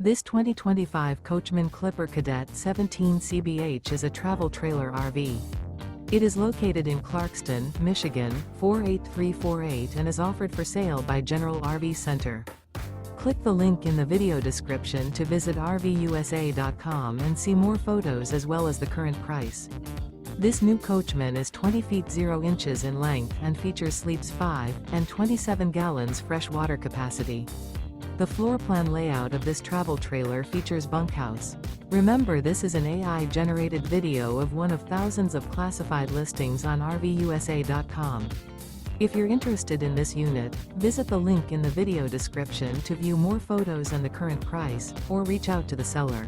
This 2025 Coachmen Clipper Cadet 17 CBH is a travel trailer RV. It is located in Clarkston, Michigan, 48348 and is offered for sale by General RV Center. Click the link in the video description to visit RVUSA.com and see more photos as well as the current price. This new Coachmen is 20 feet 0 inches in length and features sleeps 5 and 27 gallons fresh water capacity. The floor plan layout of this travel trailer features bunkhouse. Remember, this is an AI-generated video of one of thousands of classified listings on RVUSA.com. If you're interested in this unit, visit the link in the video description to view more photos and the current price, or reach out to the seller.